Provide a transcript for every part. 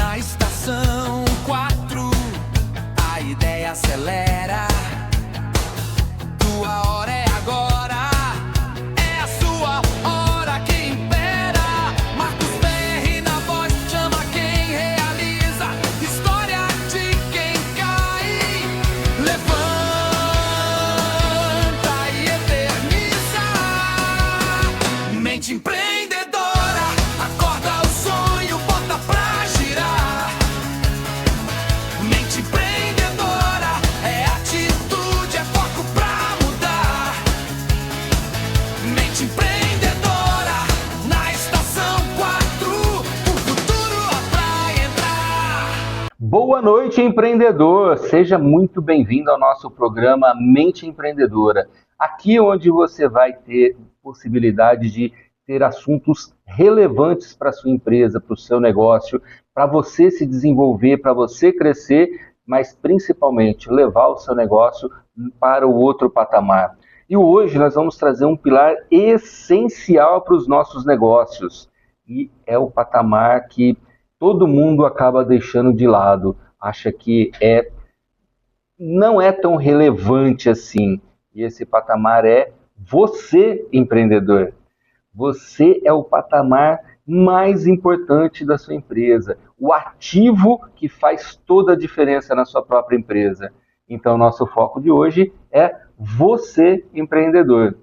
Na estação 4, a ideia acelera. Tua hora é agora, é a sua hora que impera. Marcos Perry na voz, chama quem realiza. História de quem cai, levanta e eterniza. Mente empreendedora, acorda o sonho, bota pra girar. Mente empreendedora, é atitude, é foco pra mudar. Mente empreendedora, na estação 4, o futuro é pra entrar. Boa noite, empreendedor! Seja muito bem-vindo ao nosso programa Mente Empreendedora. Aqui onde você vai ter possibilidade de ter assuntos relevantes para a sua empresa, para o seu negócio, para você se desenvolver, para você crescer, mas principalmente levar o seu negócio para o outro patamar. E hoje nós vamos trazer um pilar essencial para os nossos negócios, e é o patamar que todo mundo acaba deixando de lado, acha que não é tão relevante assim. E esse patamar é você, empreendedor. Você é o patamar mais importante da sua empresa, o ativo que faz toda a diferença na sua própria empresa. Então, nosso foco de hoje é você, empreendedor.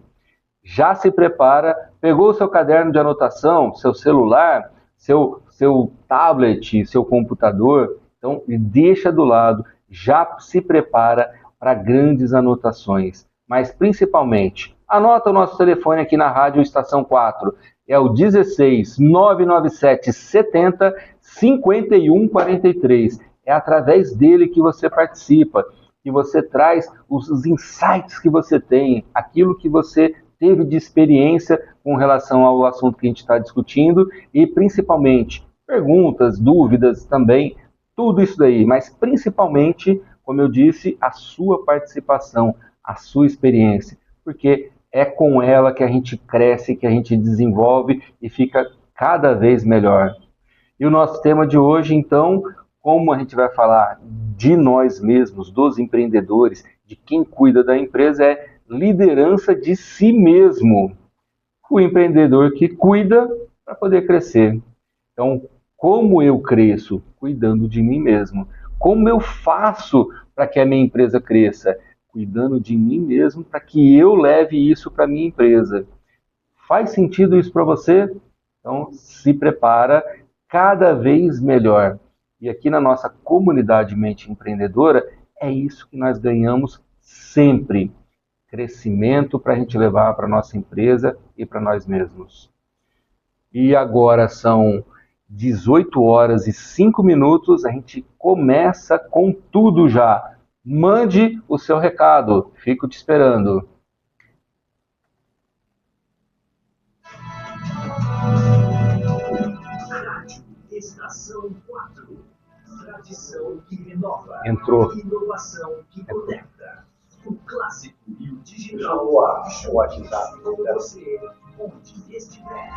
Já se prepara, pegou o seu caderno de anotação, seu celular, seu tablet, seu computador, então deixa do lado, já se prepara para grandes anotações. Mas principalmente, anota o nosso telefone aqui na Rádio Estação 4, é o 16 997 70 51 43. É através dele que você participa, que você traz os insights que você tem, aquilo que você teve de experiência com relação ao assunto que a gente está discutindo e principalmente perguntas, dúvidas também, tudo isso daí, mas principalmente, como eu disse, a sua participação, a sua experiência, porque é com ela que a gente cresce, que a gente desenvolve e fica cada vez melhor. E o nosso tema de hoje, então, como a gente vai falar de nós mesmos, dos empreendedores, de quem cuida da empresa, é liderança de si mesmo. O empreendedor que cuida para poder crescer. Então, como eu cresço? Cuidando de mim mesmo. Como eu faço para que a minha empresa cresça? Cuidando de mim mesmo para que eu leve isso para a minha empresa. Faz sentido isso para você? Então, se prepara cada vez melhor. E aqui na nossa comunidade Mente Empreendedora, é isso que nós ganhamos sempre. Crescimento para a gente levar para a nossa empresa e para nós mesmos. E agora são 18 horas e 5 minutos, a gente começa com tudo já. Mande o seu recado, fico te esperando. Estação 4. Tradição que renova. Entrou. Inovação que conecta. O clássico e o digital. O WhatsApp. Com você, onde estiver.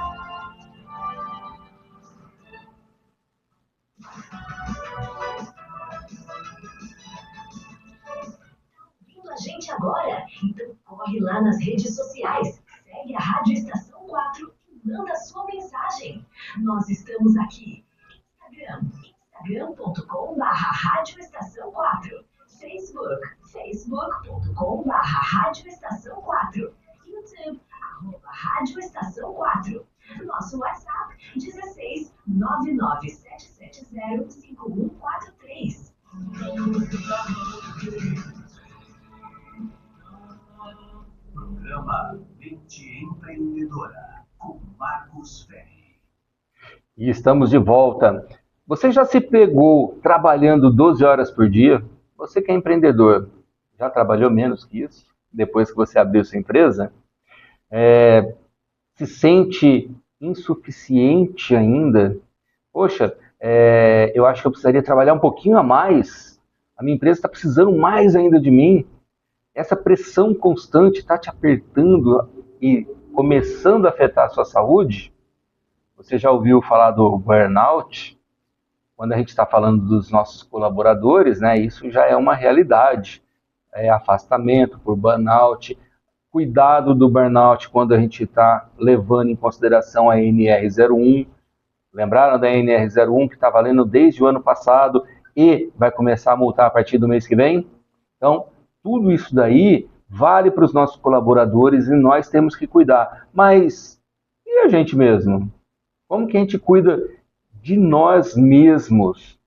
Ouvindo a gente agora? Então corre lá nas redes sociais. Segue a Rádio Estação 4 e manda sua mensagem. Nós estamos aqui. Instagram.com/Rádio Estação 4. Facebook.com/Rádio Estação 4. YouTube, @Rádio Estação 4. Nosso WhatsApp, 16 99770 5143. Programa Mente Empreendedora, com Marcos Perry. E estamos de volta. Você já se pegou trabalhando 12 horas por dia? Você que é empreendedor, já trabalhou menos que isso? Depois que você abriu sua empresa? Se sente insuficiente ainda? Poxa, eu acho que eu precisaria trabalhar um pouquinho a mais. A minha empresa está precisando mais ainda de mim. Essa pressão constante está te apertando e começando a afetar a sua saúde? Você já ouviu falar do burnout? quando a gente está falando dos nossos colaboradores, né, isso já é uma realidade. É afastamento por burnout, cuidado do burnout quando a gente está levando em consideração a NR01. Lembraram da NR01 que está valendo desde o ano passado e vai começar a multar a partir do mês que vem? Então, tudo isso daí vale para os nossos colaboradores e nós temos que cuidar. Mas e a gente mesmo? Como que a gente cuida de nós mesmos?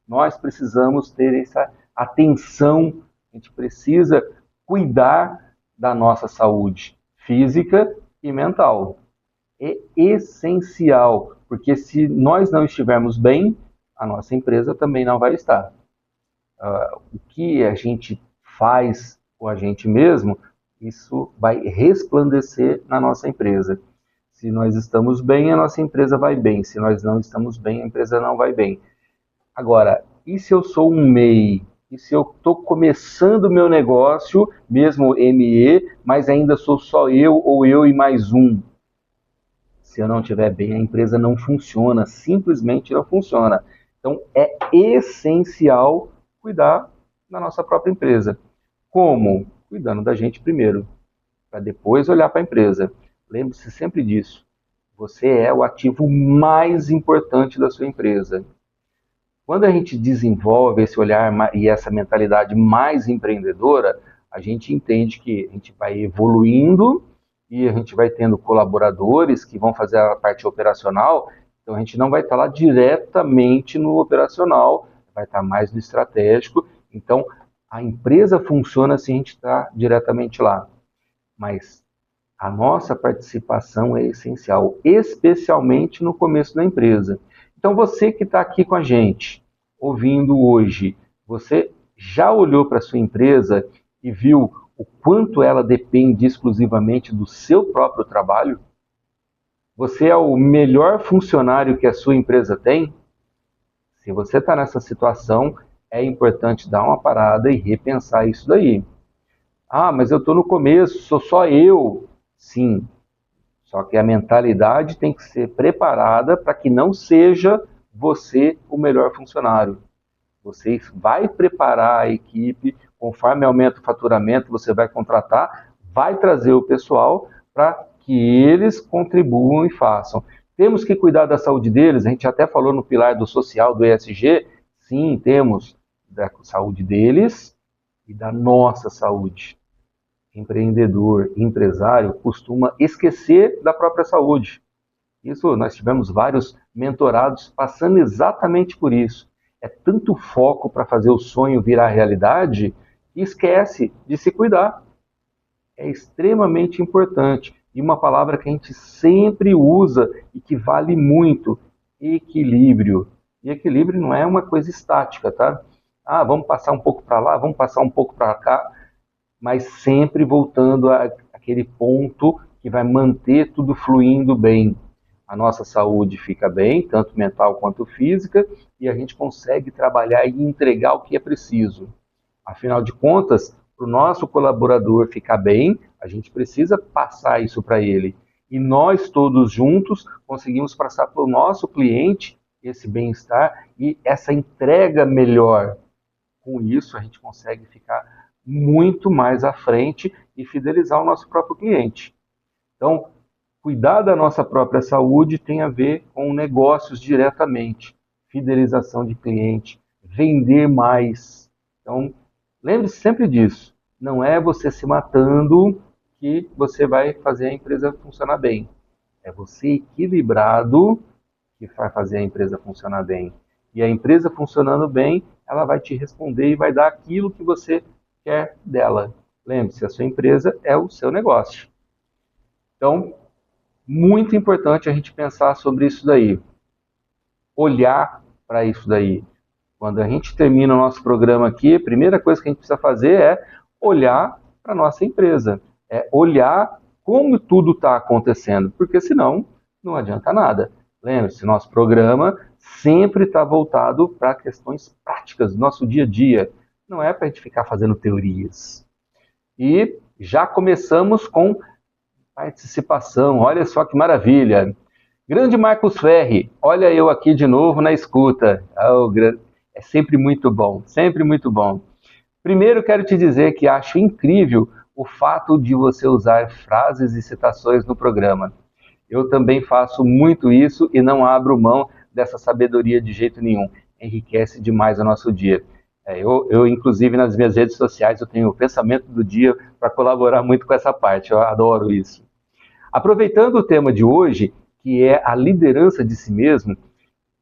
Nós precisamos ter essa atenção, a gente precisa cuidar da nossa saúde física e mental. É essencial, porque se nós não estivermos bem, a nossa empresa também não vai estar. O que a gente faz com a gente mesmo, isso vai resplandecer na nossa empresa. Se nós estamos bem, a nossa empresa vai bem. Se nós não estamos bem, a empresa não vai bem. Agora, e se eu sou um MEI? E se eu estou começando o meu negócio, mesmo ME, mas ainda sou só eu ou eu e mais um? Se eu não estiver bem, a empresa não funciona, simplesmente não funciona. Então, é essencial cuidar da nossa própria empresa. Como? Cuidando da gente primeiro, para depois olhar para a empresa. Lembre-se sempre disso. Você é o ativo mais importante da sua empresa. Quando a gente desenvolve esse olhar e essa mentalidade mais empreendedora, a gente entende que a gente vai evoluindo e a gente vai tendo colaboradores que vão fazer a parte operacional, então a gente não vai estar lá diretamente no operacional, vai estar mais no estratégico, então a empresa funciona se a gente está diretamente lá. Mas a nossa participação é essencial, especialmente no começo da empresa. Então você que está aqui com a gente, ouvindo hoje, você já olhou para a sua empresa e viu o quanto ela depende exclusivamente do seu próprio trabalho? Você é o melhor funcionário que a sua empresa tem? Se você está nessa situação, é importante dar uma parada e repensar isso daí. Ah, mas eu estou no começo, sou só eu. Sim, só que a mentalidade tem que ser preparada para que não seja você o melhor funcionário. Você vai preparar a equipe, conforme aumenta o faturamento, você vai contratar, vai trazer o pessoal para que eles contribuam e façam. Temos que cuidar da saúde deles, a gente até falou no pilar do social, do ESG, sim, temos da saúde deles e da nossa saúde. Empreendedor, empresário, costuma esquecer da própria saúde. Isso, nós tivemos vários mentorados passando exatamente por isso. É tanto foco para fazer o sonho virar realidade que esquece de se cuidar. É extremamente importante. E uma palavra que a gente sempre usa e que vale muito, equilíbrio. E equilíbrio não é uma coisa estática, tá? Ah, vamos passar um pouco para lá, vamos passar um pouco para cá, mas sempre voltando àquele ponto que vai manter tudo fluindo bem. A nossa saúde fica bem, tanto mental quanto física, e a gente consegue trabalhar e entregar o que é preciso. Afinal de contas, para o nosso colaborador ficar bem, a gente precisa passar isso para ele. E nós todos juntos conseguimos passar para o nosso cliente esse bem-estar e essa entrega melhor. Com isso, a gente consegue ficar muito mais à frente e fidelizar o nosso próprio cliente. Então, cuidar da nossa própria saúde tem a ver com negócios diretamente, fidelização de cliente, vender mais. Então, lembre-se sempre disso. Não é você se matando que você vai fazer a empresa funcionar bem. É você equilibrado que vai fazer a empresa funcionar bem. E a empresa funcionando bem, ela vai te responder e vai dar aquilo que você quer dela. Lembre-se, a sua empresa é o seu negócio. Então, muito importante a gente pensar sobre isso daí. Olhar para isso daí. Quando a gente termina o nosso programa aqui, a primeira coisa que a gente precisa fazer é olhar para a nossa empresa. É olhar como tudo está acontecendo, porque senão não adianta nada. Lembre-se, nosso programa sempre está voltado para questões práticas do nosso dia a dia. Não é para a gente ficar fazendo teorias. E já começamos com participação. Olha só que maravilha. Grande Marcos Ferri, olha eu aqui de novo na escuta. É sempre muito bom, sempre muito bom. Primeiro, quero te dizer que acho incrível o fato de você usar frases e citações no programa. Eu também faço muito isso e não abro mão dessa sabedoria de jeito nenhum. Enriquece demais o nosso dia. Inclusive, nas minhas redes sociais, eu tenho o pensamento do dia para colaborar muito com essa parte. Eu adoro isso. Aproveitando o tema de hoje, que é a liderança de si mesmo,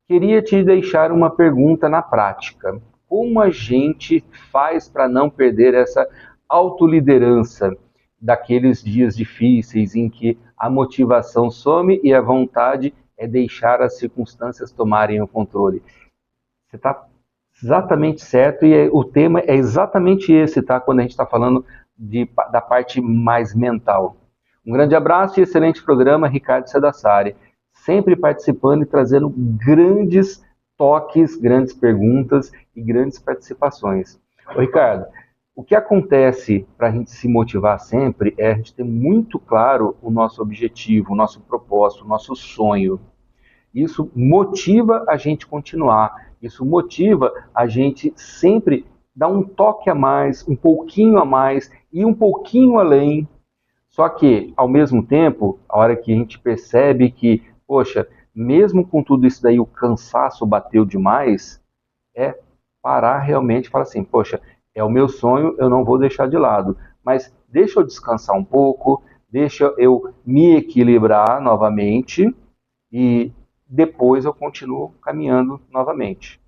queria te deixar uma pergunta na prática. Como a gente faz para não perder essa autoliderança daqueles dias difíceis em que a motivação some e a vontade é deixar as circunstâncias tomarem o controle? Você está exatamente certo e o tema é exatamente esse, tá? Quando a gente está falando da parte mais mental. Um grande abraço e excelente programa, Ricardo Sedassari. Sempre participando e trazendo grandes toques, grandes perguntas e grandes participações. Ô, Ricardo, o que acontece para a gente se motivar sempre é a gente ter muito claro o nosso objetivo, o nosso propósito, o nosso sonho. Isso motiva a gente continuar, isso motiva a gente sempre dar um toque a mais, um pouquinho a mais e um pouquinho além. Só que, ao mesmo tempo, a hora que a gente percebe que, poxa, mesmo com tudo isso daí o cansaço bateu demais, é parar realmente e falar assim, poxa, é o meu sonho, eu não vou deixar de lado, mas deixa eu descansar um pouco, deixa eu me equilibrar novamente e depois eu continuo caminhando novamente.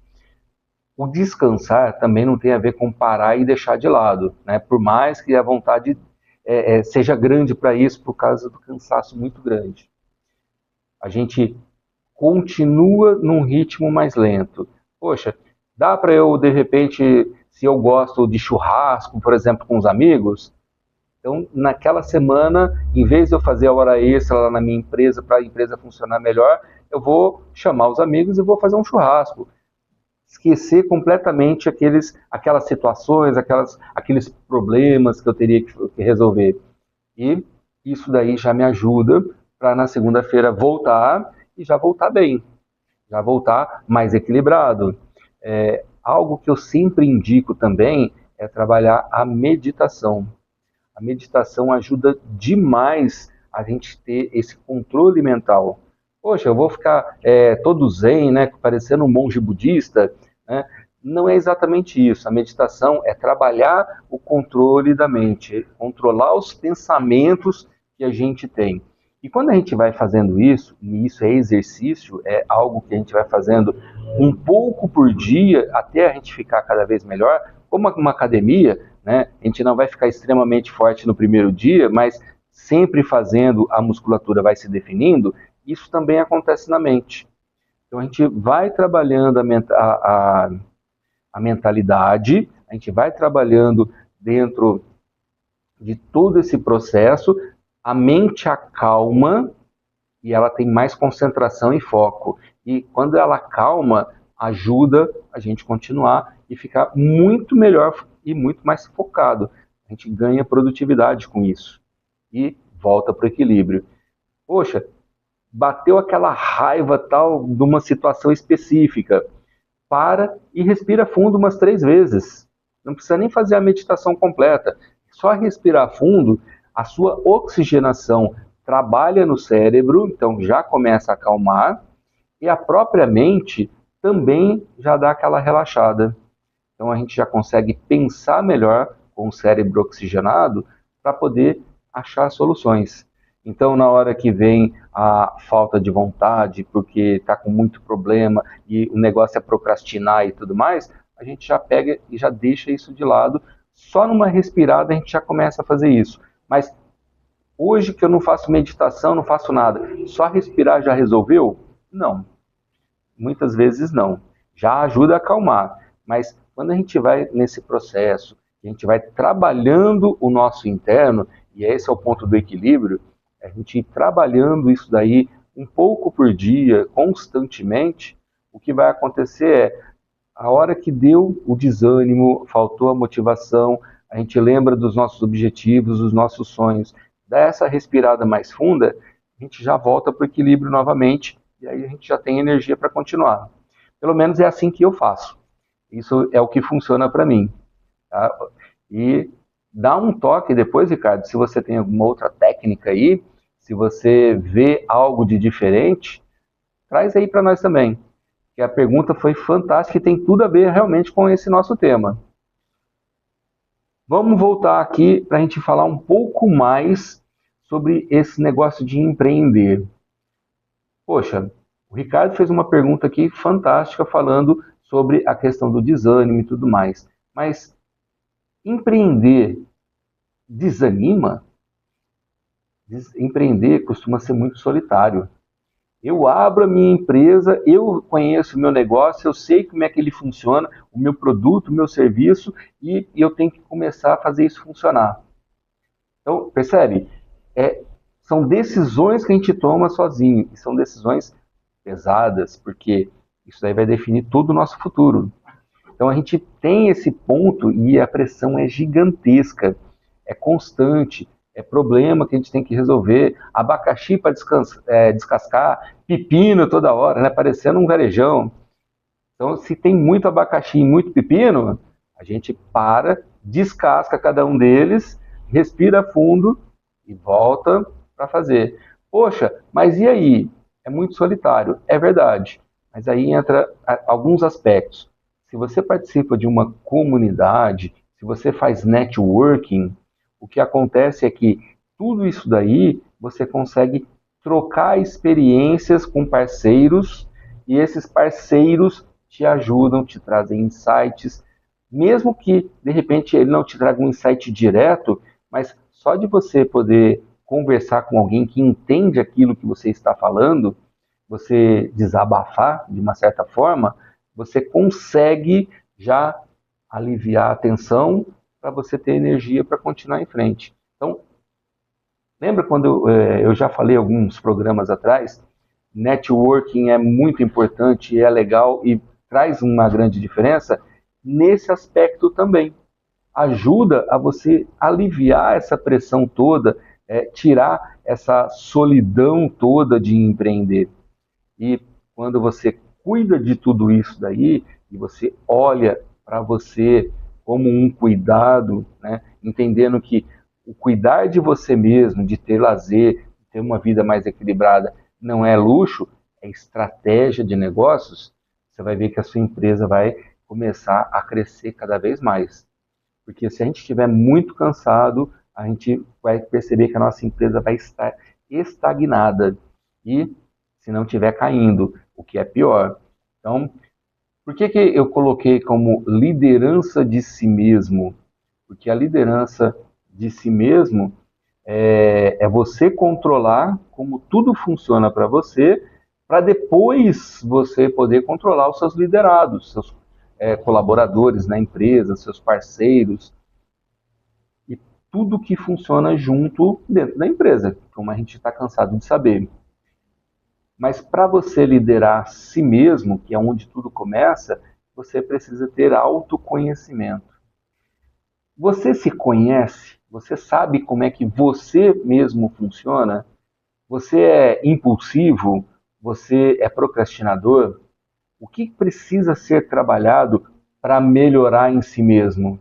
O descansar também não tem a ver com parar e deixar de lado, né? Por mais que a vontade seja grande para isso, por causa do cansaço muito grande. A gente continua num ritmo mais lento. Poxa, dá para eu, de repente, se eu gosto de churrasco, por exemplo, com os amigos, então naquela semana, em vez de eu fazer a hora extra lá na minha empresa, para a empresa funcionar melhor, eu vou chamar os amigos e vou fazer um churrasco. Esquecer completamente aquelas situações, aqueles problemas que eu teria que resolver. E isso daí já me ajuda para na segunda-feira voltar e já voltar bem, já voltar mais equilibrado. Algo que eu sempre indico também é trabalhar a meditação. A meditação ajuda demais a gente ter esse controle mental. Poxa, eu vou ficar todo zen, né, parecendo um monge budista, né? Não é exatamente isso. A meditação é trabalhar o controle da mente, controlar os pensamentos que a gente tem. E quando a gente vai fazendo isso, e isso é exercício, é algo que a gente vai fazendo um pouco por dia, até a gente ficar cada vez melhor, como uma academia, né? A gente não vai ficar extremamente forte no primeiro dia, mas sempre fazendo, a musculatura vai se definindo. Isso também acontece na mente. Então a gente vai trabalhando a mentalidade, a gente vai trabalhando dentro de todo esse processo, a mente acalma e ela tem mais concentração e foco. E quando ela acalma, ajuda a gente continuar e ficar muito melhor e muito mais focado. A gente ganha produtividade com isso e volta para o equilíbrio. Poxa, bateu aquela raiva tal de uma situação específica. Para e respira fundo umas 3 vezes. Não precisa nem fazer a meditação completa. Só respirar fundo, a sua oxigenação trabalha no cérebro, então já começa a acalmar, e a própria mente também já dá aquela relaxada. Então a gente já consegue pensar melhor com o cérebro oxigenado para poder achar soluções. Então, na hora que vem a falta de vontade, porque está com muito problema e o negócio é procrastinar e tudo mais, a gente já pega e já deixa isso de lado. Só numa respirada a gente já começa a fazer isso. Mas hoje que eu não faço meditação, não faço nada, só respirar já resolveu? Não. Muitas vezes não. Já ajuda a acalmar. Mas quando a gente vai nesse processo, a gente vai trabalhando o nosso interno, e esse é o ponto do equilíbrio, a gente ir trabalhando isso daí um pouco por dia, constantemente, o que vai acontecer é, a hora que deu o desânimo, faltou a motivação, a gente lembra dos nossos objetivos, dos nossos sonhos, dá essa respirada mais funda, a gente já volta para o equilíbrio novamente, e aí a gente já tem energia para continuar. Pelo menos é assim que eu faço. Isso é o que funciona para mim. Tá? E dá um toque depois, Ricardo, se você tem alguma outra técnica aí, se você vê algo de diferente, traz aí para nós também. Que a pergunta foi fantástica e tem tudo a ver realmente com esse nosso tema. Vamos voltar aqui para a gente falar um pouco mais sobre esse negócio de empreender. Poxa, o Ricardo fez uma pergunta aqui fantástica falando sobre a questão do desânimo e tudo mais. Mas empreender desanima? Empreender costuma ser muito solitário. Eu abro a minha empresa, eu conheço o meu negócio, eu sei como é que ele funciona, o meu produto, o meu serviço, e eu tenho que começar a fazer isso funcionar. Então, percebe? São decisões que a gente toma sozinho, e são decisões pesadas, porque isso aí vai definir todo o nosso futuro. Então, a gente tem esse ponto e a pressão é gigantesca, é constante, é problema que a gente tem que resolver, abacaxi para descascar, pepino toda hora, né, parecendo um varejão. Então, se tem muito abacaxi e muito pepino, a gente para, descasca cada um deles, respira fundo e volta para fazer. Poxa, mas e aí? É muito solitário, é verdade. Mas aí entra alguns aspectos. Se você participa de uma comunidade, se você faz networking, o que acontece é que tudo isso daí você consegue trocar experiências com parceiros e esses parceiros te ajudam, te trazem insights, mesmo que de repente ele não te traga um insight direto, mas só de você poder conversar com alguém que entende aquilo que você está falando, você desabafar de uma certa forma, você consegue já aliviar a tensão para você ter energia para continuar em frente. Então, lembra quando eu já falei alguns programas atrás, networking é muito importante, é legal e traz uma grande diferença nesse aspecto também. Ajuda a você aliviar essa pressão toda, tirar essa solidão toda de empreender. E quando você cuida de tudo isso daí, e você olha para você como um cuidado, né, entendendo que o cuidar de você mesmo, de ter lazer, de ter uma vida mais equilibrada, não é luxo, é estratégia de negócios, você vai ver que a sua empresa vai começar a crescer cada vez mais. Porque se a gente estiver muito cansado, a gente vai perceber que a nossa empresa vai estar estagnada e se não estiver caindo, o que é pior. Então, por que eu coloquei como liderança de si mesmo? Porque a liderança de si mesmo é você controlar como tudo funciona para você, para depois você poder controlar os seus liderados, seus colaboradores na empresa, seus parceiros, e tudo que funciona junto dentro da empresa, como a gente está cansado de saber. Mas para você liderar si mesmo, que é onde tudo começa, você precisa ter autoconhecimento. Você se conhece? Você sabe como é que você mesmo funciona? Você é impulsivo? Você é procrastinador? O que precisa ser trabalhado para melhorar em si mesmo?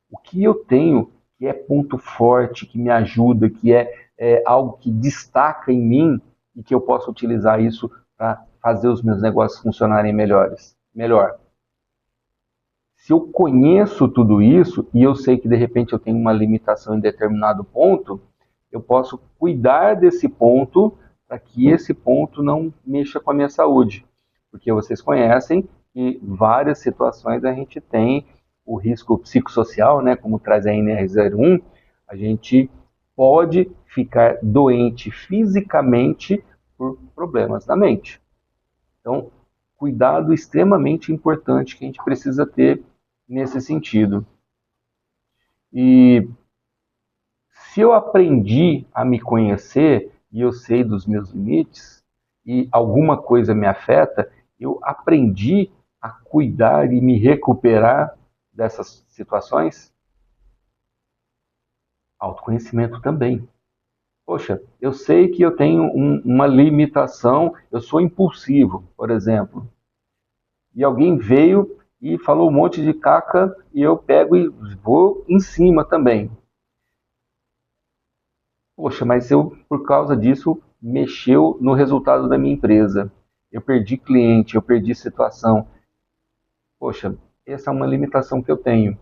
O que eu tenho que é ponto forte, que me ajuda, que é algo que destaca em mim e que eu posso utilizar isso para fazer os meus negócios funcionarem melhor. Se eu conheço tudo isso e eu sei que de repente eu tenho uma limitação em determinado ponto, eu posso cuidar desse ponto para que esse ponto não mexa com a minha saúde. Porque vocês conhecem que várias situações a gente tem o risco psicossocial, né, como traz a NR01, a gente pode ficar doente fisicamente por problemas da mente. Então, cuidado extremamente importante que a gente precisa ter nesse sentido. E se eu aprendi a me conhecer e eu sei dos meus limites e alguma coisa me afeta, eu aprendi a cuidar e me recuperar dessas situações? Autoconhecimento também. Poxa, eu sei que eu tenho uma limitação, eu sou impulsivo, por exemplo, e alguém veio e falou um monte de caca e eu pego e vou em cima também. Poxa, mas eu, por causa disso, mexeu no resultado da minha empresa. Eu perdi cliente, eu perdi situação. Poxa, essa é uma limitação que eu tenho.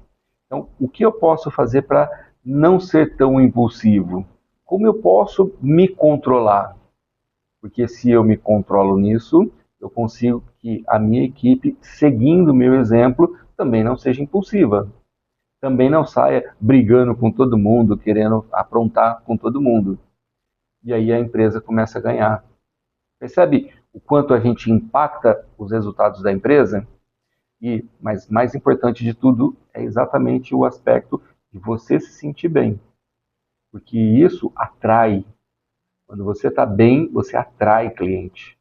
Então, o que eu posso fazer para não ser tão impulsivo? Como eu posso me controlar? Porque se eu me controlo nisso, eu consigo que a minha equipe, seguindo o meu exemplo, também não seja impulsiva. Também não saia brigando com todo mundo, querendo aprontar com todo mundo. E aí a empresa começa a ganhar. Percebe o quanto a gente impacta os resultados da empresa? Mas mais importante de tudo é exatamente o aspecto de você se sentir bem. Porque isso atrai. Quando você está bem, você atrai cliente.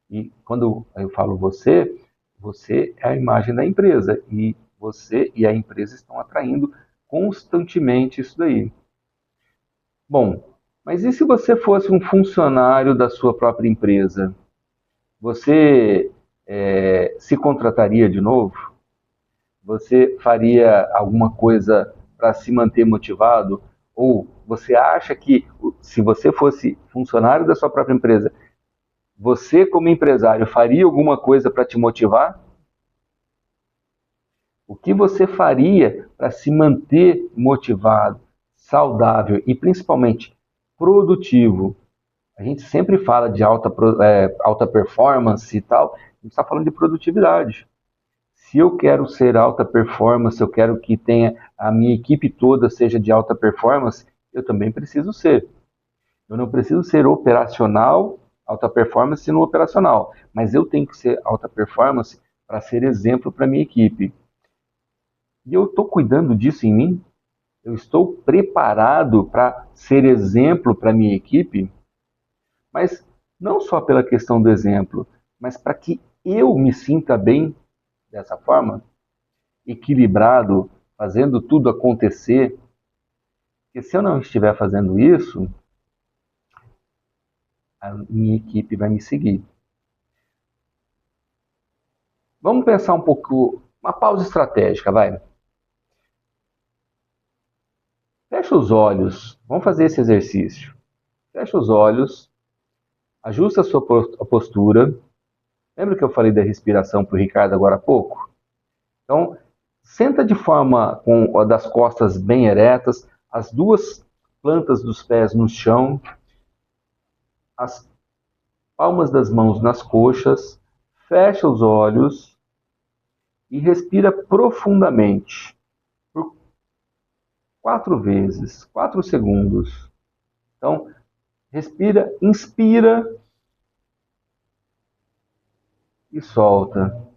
E quando eu falo você, você é a imagem da empresa. E você e a empresa estão atraindo constantemente isso daí. Bom, mas e se você fosse um funcionário da sua própria empresa? Você se contrataria de novo? Você faria alguma coisa para se manter motivado? Ou você acha que se você fosse funcionário da sua própria empresa, você como empresário faria alguma coisa para te motivar? O que você faria para se manter motivado, saudável e principalmente produtivo? A gente sempre fala de alta performance e tal, a gente está falando de produtividade. Se eu quero ser alta performance, eu quero que tenha a minha equipe toda seja de alta performance, eu também preciso ser. Eu não preciso ser operacional, alta performance no operacional, mas eu tenho que ser alta performance para ser exemplo para a minha equipe. E eu estou cuidando disso em mim? Eu estou preparado para ser exemplo para a minha equipe? Mas não só pela questão do exemplo, mas para que eu me sinta bem dessa forma, equilibrado, fazendo tudo acontecer. Porque se eu não estiver fazendo isso, a minha equipe vai me seguir. Vamos pensar um pouco, uma pausa estratégica, vai. Fecha os olhos, vamos fazer esse exercício. Fecha os olhos, ajusta a sua postura. Lembra que eu falei da respiração para o Ricardo agora há pouco? Então, senta de forma com das costas bem eretas, as duas plantas dos pés no chão, as palmas das mãos nas coxas, fecha os olhos e respira profundamente por 4 vezes, 4 segundos. Então, respira, inspira e solta.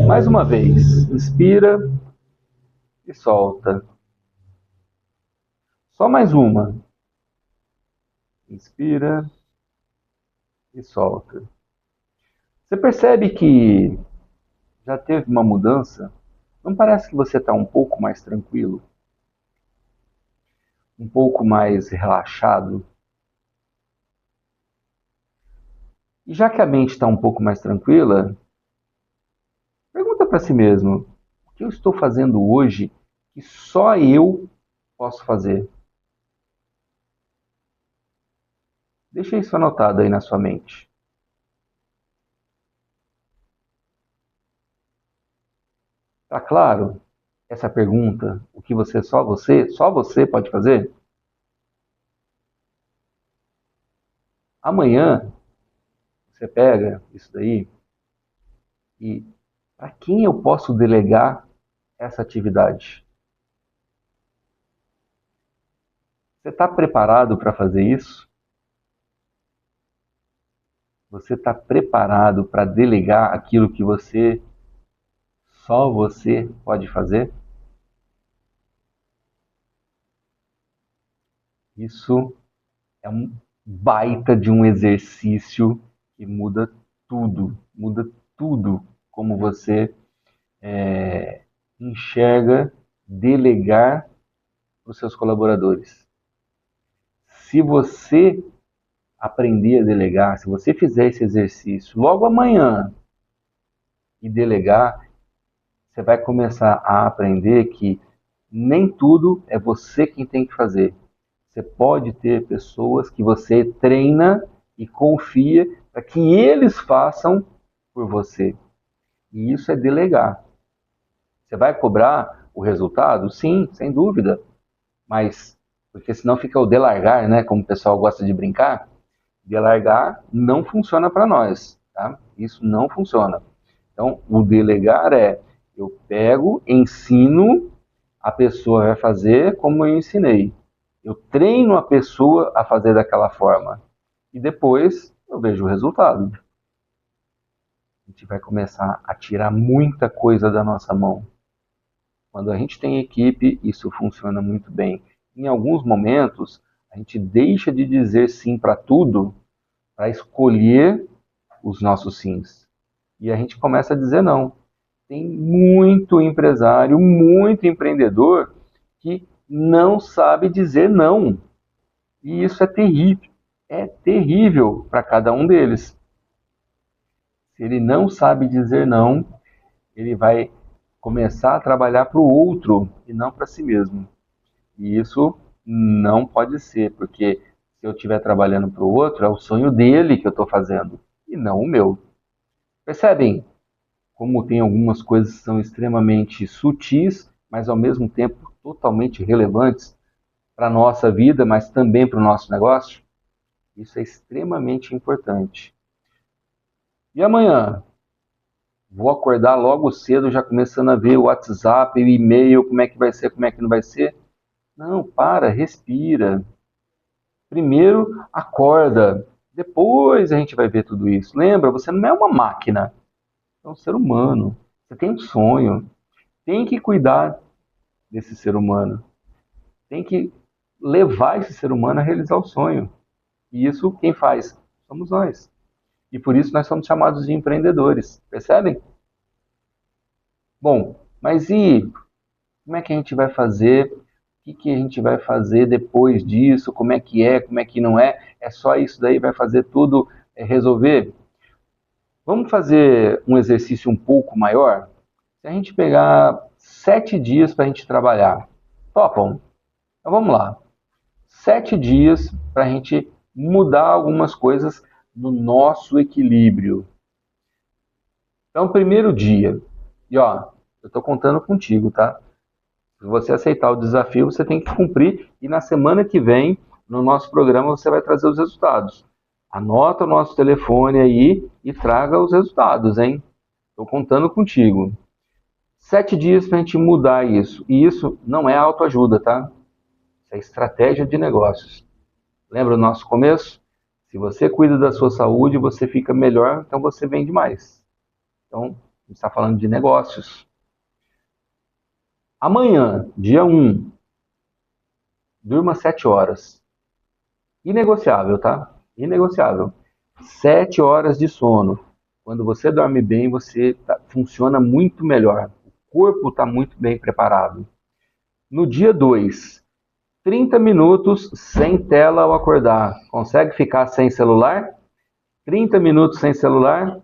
Mais uma vez, inspira e solta. Só mais uma. Inspira e solta. Você percebe que já teve uma mudança? Não parece que você está um pouco mais tranquilo? Um pouco mais relaxado? E já que a mente está um pouco mais tranquila, pergunta para si mesmo: o que eu estou fazendo hoje que só eu posso fazer? Deixa isso anotado aí na sua mente. Tá claro essa pergunta? O que só você pode fazer? Amanhã você pega isso daí e para quem eu posso delegar essa atividade? Você está preparado para fazer isso? Você está preparado para delegar aquilo que só você pode fazer? Isso é um baita de um exercício que muda tudo como você enxerga delegar para os seus colaboradores. Se você aprender a delegar, se você fizer esse exercício logo amanhã e delegar, você vai começar a aprender que nem tudo é você quem tem que fazer. Você pode ter pessoas que você treina e confia para que eles façam por você. E isso é delegar. Você vai cobrar o resultado? Sim, sem dúvida. Mas, porque senão fica o delargar, né? Como o pessoal gosta de brincar. Delargar não funciona para nós, tá? Isso não funciona. Então, o delegar é, eu pego, ensino, a pessoa vai fazer como eu ensinei. Eu treino a pessoa a fazer daquela forma. E depois eu vejo o resultado. A gente vai começar a tirar muita coisa da nossa mão. Quando a gente tem equipe, isso funciona muito bem. Em alguns momentos, a gente deixa de dizer sim para tudo para escolher os nossos sims. E a gente começa a dizer não. Tem muito empresário, muito empreendedor que não sabe dizer não. E isso é terrível. É terrível para cada um deles. Se ele não sabe dizer não, ele vai começar a trabalhar para o outro e não para si mesmo. E isso não pode ser, porque se eu estiver trabalhando para o outro, é o sonho dele que eu estou fazendo, e não o meu. Percebem como tem algumas coisas que são extremamente sutis, mas ao mesmo tempo totalmente relevantes para a nossa vida, mas também para o nosso negócio? Isso é extremamente importante. E amanhã? Vou acordar logo cedo, já começando a ver o WhatsApp, o e-mail, como é que vai ser, como é que não vai ser. Não, para, respira. Primeiro, acorda. Depois a gente vai ver tudo isso. Lembra, você não é uma máquina. É um ser humano. Você tem um sonho. Tem que cuidar desse ser humano. Tem que levar esse ser humano a realizar o sonho. E isso quem faz? Somos nós. E por isso nós somos chamados de empreendedores. Percebem? Bom, mas e como é que a gente vai fazer? O que a gente vai fazer depois disso? Como é, como é que não é? É só isso daí, vai fazer tudo resolver? Vamos fazer um exercício um pouco maior? Se a gente pegar 7 dias para a gente trabalhar, topam? Então vamos lá. 7 dias para a gente mudar algumas coisas no nosso equilíbrio. Então, primeiro dia, e ó, eu estou contando contigo, tá? Se você aceitar o desafio, você tem que cumprir, e na semana que vem, no nosso programa, você vai trazer os resultados. Anota o nosso telefone aí e traga os resultados, hein? Estou contando contigo. 7 dias para a gente mudar isso. E isso não é autoajuda, tá? Isso é estratégia de negócios. Lembra o nosso começo? Se você cuida da sua saúde, você fica melhor, então você vende mais. Então, a gente está falando de negócios. Amanhã, dia 1, durma 7 horas. Inegociável, tá? Inegociável. 7 horas de sono. Quando você dorme bem, você funciona muito melhor. O corpo está muito bem preparado. No dia 2, 30 minutos sem tela ao acordar. Consegue ficar sem celular? 30 minutos sem celular?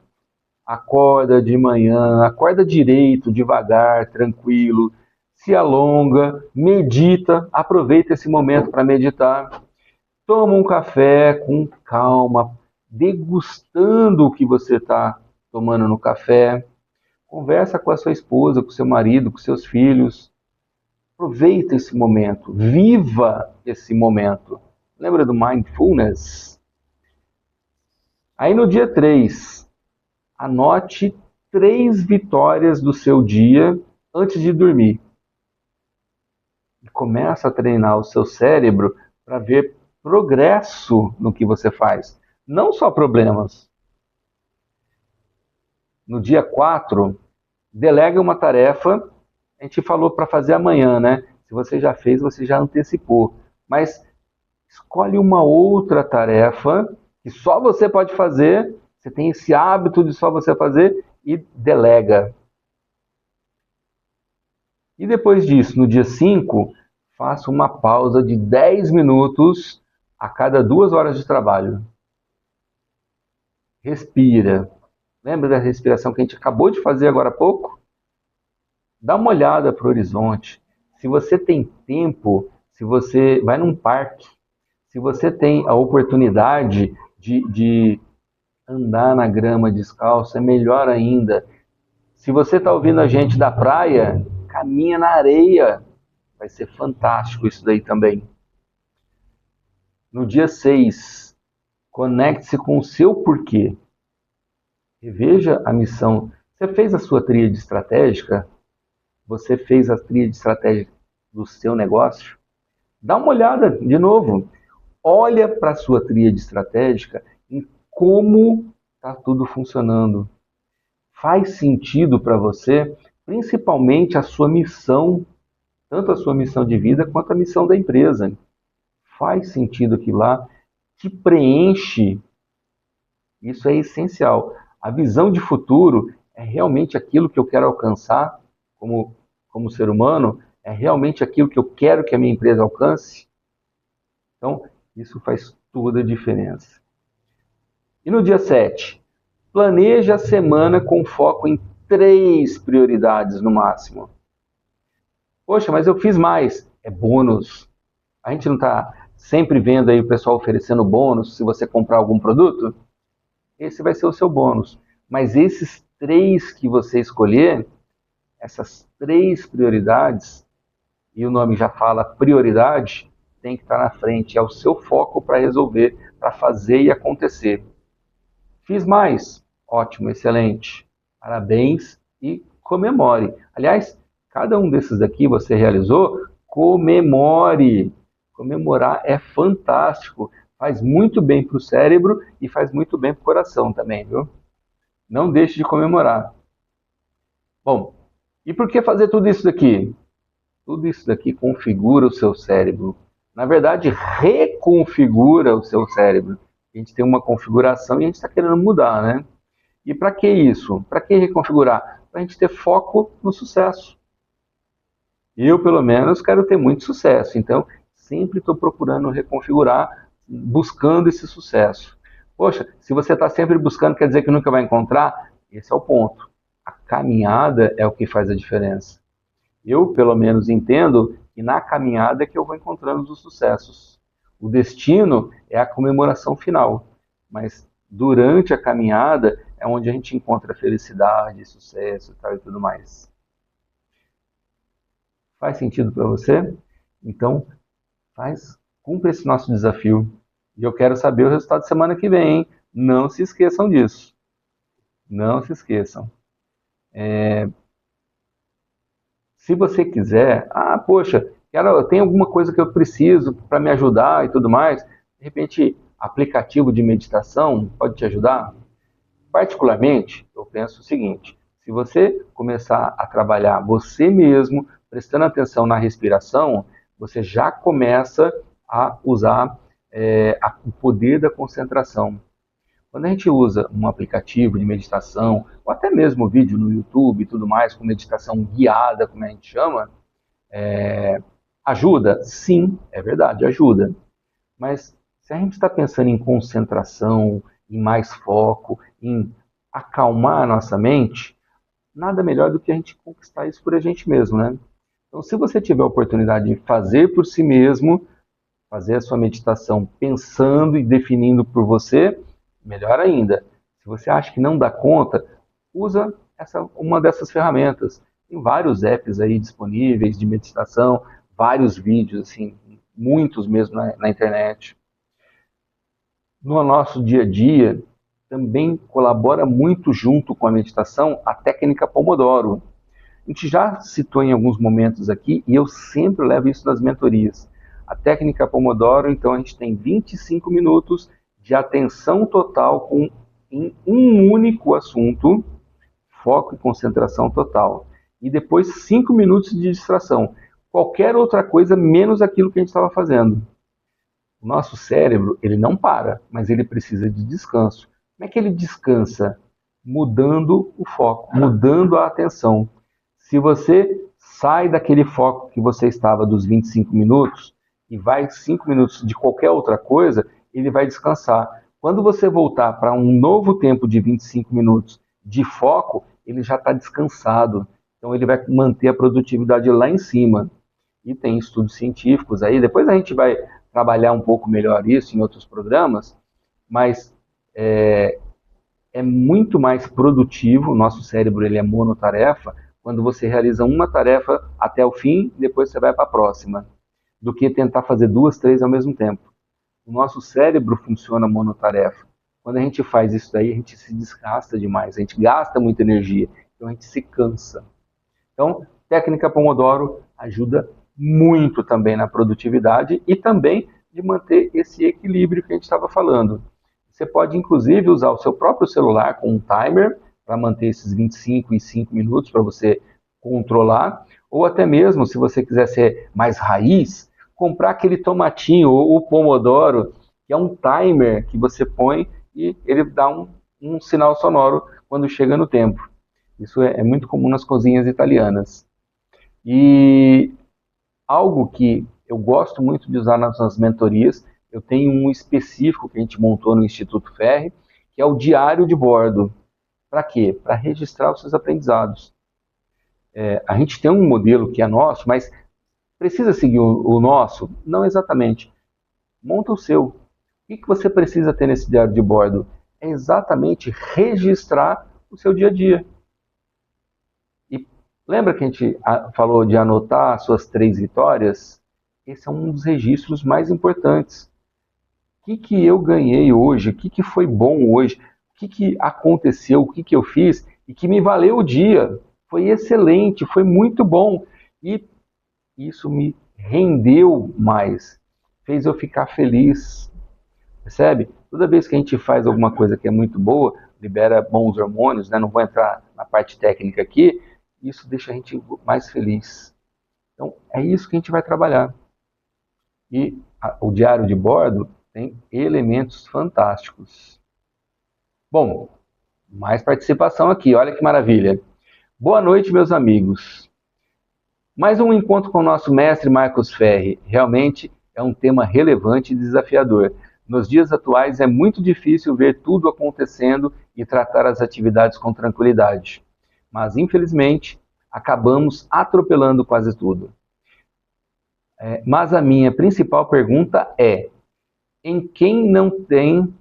Acorda de manhã, acorda direito, devagar, tranquilo, se alonga, medita, aproveita esse momento para meditar. Toma um café com calma, degustando o que você está tomando no café. Conversa com a sua esposa, com o seu marido, com seus filhos. Aproveita esse momento, viva esse momento. Lembra do mindfulness? Aí no dia 3, anote 3 vitórias do seu dia antes de dormir. E começa a treinar o seu cérebro para ver progresso no que você faz, não só problemas. No dia 4, delega uma tarefa. A gente falou para fazer amanhã, né? Se você já fez, você já antecipou. Mas escolhe uma outra tarefa que só você pode fazer. Você tem esse hábito de só você fazer e delega. E depois disso, no dia 5, faça uma pausa de 10 minutos a cada 2 horas de trabalho. Respira. Lembra da respiração que a gente acabou de fazer agora há pouco? Dá uma olhada para o horizonte. Se você tem tempo, se você vai num parque, se você tem a oportunidade de andar na grama descalço, é melhor ainda. Se você está ouvindo a gente da praia, caminha na areia. Vai ser fantástico isso daí também. No dia 6, conecte-se com o seu porquê. Reveja a missão. Você fez a sua tríade estratégica? Você fez a tríade estratégica do seu negócio? Dá uma olhada de novo. Olha para a sua tríade estratégica em como está tudo funcionando. Faz sentido para você, principalmente a sua missão, tanto a sua missão de vida quanto a missão da empresa. Faz sentido aquilo lá, te preenche. Isso é essencial. A visão de futuro é realmente aquilo que eu quero alcançar como ser humano? É realmente aquilo que eu quero que a minha empresa alcance? Então, isso faz toda a diferença. E no dia 7, planeje a semana com foco em 3 prioridades no máximo. Poxa, mas eu fiz mais. É bônus. A gente não está sempre vendo aí o pessoal oferecendo bônus se você comprar algum produto? Esse vai ser o seu bônus. Mas esses 3 que você escolher, essas 3 prioridades, e o nome já fala prioridade, tem que estar na frente. É o seu foco para resolver, para fazer e acontecer. Fiz mais. Ótimo, excelente. Parabéns e comemore. Aliás, cada um desses aqui você realizou, comemore. Comemorar é fantástico. Faz muito bem para o cérebro e faz muito bem para o coração também, viu? Não deixe de comemorar. Bom, e por que fazer tudo isso daqui? Tudo isso daqui configura o seu cérebro. Na verdade, reconfigura o seu cérebro. A gente tem uma configuração e a gente está querendo mudar, né? E para que isso? Para que reconfigurar? Para a gente ter foco no sucesso. Eu, pelo menos, quero ter muito sucesso. Então, sempre estou procurando reconfigurar, buscando esse sucesso. Poxa, se você está sempre buscando, quer dizer que nunca vai encontrar? Esse é o ponto. A caminhada é o que faz a diferença. Eu, pelo menos, entendo que na caminhada é que eu vou encontrando os sucessos. O destino é a comemoração final. Mas durante a caminhada é onde a gente encontra felicidade, sucesso e tudo mais. Faz sentido para você? Então, cumpra esse nosso desafio. E eu quero saber o resultado da semana que vem, hein? Não se esqueçam disso. Não se esqueçam. Se você quiser, poxa, tem alguma coisa que eu preciso para me ajudar e tudo mais, de repente, aplicativo de meditação pode te ajudar? Particularmente, eu penso o seguinte, se você começar a trabalhar você mesmo, prestando atenção na respiração, você já começa a usar o poder da concentração. Quando a gente usa um aplicativo de meditação, ou até mesmo vídeo no YouTube e tudo mais, com meditação guiada, como a gente chama, ajuda? Sim, é verdade, ajuda. Mas se a gente está pensando em concentração, em mais foco, em acalmar a nossa mente, nada melhor do que a gente conquistar isso por a gente mesmo, né? Então, se você tiver a oportunidade de fazer por si mesmo, fazer a sua meditação pensando e definindo por você, melhor ainda. Se você acha que não dá conta, usa uma dessas ferramentas. Tem vários apps aí disponíveis de meditação, vários vídeos, assim, muitos mesmo na internet. No nosso dia a dia, também colabora muito junto com a meditação a técnica Pomodoro. A gente já citou em alguns momentos aqui, e eu sempre levo isso nas mentorias. A técnica Pomodoro, então, a gente tem 25 minutos de atenção total em um único assunto, foco e concentração total. E depois 5 minutos de distração. Qualquer outra coisa menos aquilo que a gente estava fazendo. O nosso cérebro, ele não para, mas ele precisa de descanso. Como é que ele descansa? Mudando o foco, mudando a atenção. Se você sai daquele foco que você estava dos 25 minutos e vai 5 minutos de qualquer outra coisa, ele vai descansar. Quando você voltar para um novo tempo de 25 minutos de foco, ele já está descansado. Então ele vai manter a produtividade lá em cima. E tem estudos científicos aí, depois a gente vai trabalhar um pouco melhor isso em outros programas, mas é muito mais produtivo, o nosso cérebro ele é monotarefa, quando você realiza uma tarefa até o fim, depois você vai para a próxima, do que tentar fazer 2, 3 ao mesmo tempo. O nosso cérebro funciona monotarefa. Quando a gente faz isso daí, a gente se desgasta demais, a gente gasta muita energia, então a gente se cansa. Então, técnica Pomodoro ajuda muito também na produtividade e também de manter esse equilíbrio que a gente estava falando. Você pode, inclusive, usar o seu próprio celular com um timer para manter esses 25 e 5 minutos para você controlar, ou até mesmo, se você quiser ser mais raiz, comprar aquele tomatinho ou o Pomodoro, que é um timer que você põe e ele dá um sinal sonoro quando chega no tempo. Isso é muito comum nas cozinhas italianas. E algo que eu gosto muito de usar nas mentorias, eu tenho um específico que a gente montou no Instituto Ferri, que é o diário de bordo. Para quê? Para registrar os seus aprendizados. A gente tem um modelo que é nosso, mas precisa seguir o nosso? Não exatamente. Monta o seu. O que você precisa ter nesse diário de bordo? É exatamente registrar o seu dia a dia. E lembra que a gente falou de anotar as suas 3 vitórias? Esse é um dos registros mais importantes. O que eu ganhei hoje? O que foi bom hoje? O que aconteceu? O que eu fiz? E que me valeu o dia. Foi excelente, foi muito bom. E isso me rendeu mais. Fez eu ficar feliz. Percebe? Toda vez que a gente faz alguma coisa que é muito boa, libera bons hormônios, né? Não vou entrar na parte técnica aqui, isso deixa a gente mais feliz. Então, é isso que a gente vai trabalhar. E o diário de bordo tem elementos fantásticos. Bom, mais participação aqui, olha que maravilha. Boa noite, meus amigos. Mais um encontro com o nosso mestre Marcos Ferri. Realmente é um tema relevante e desafiador. Nos dias atuais é muito difícil ver tudo acontecendo e tratar as atividades com tranquilidade. Mas, infelizmente, acabamos atropelando quase tudo. Mas a minha principal pergunta é: quem não tem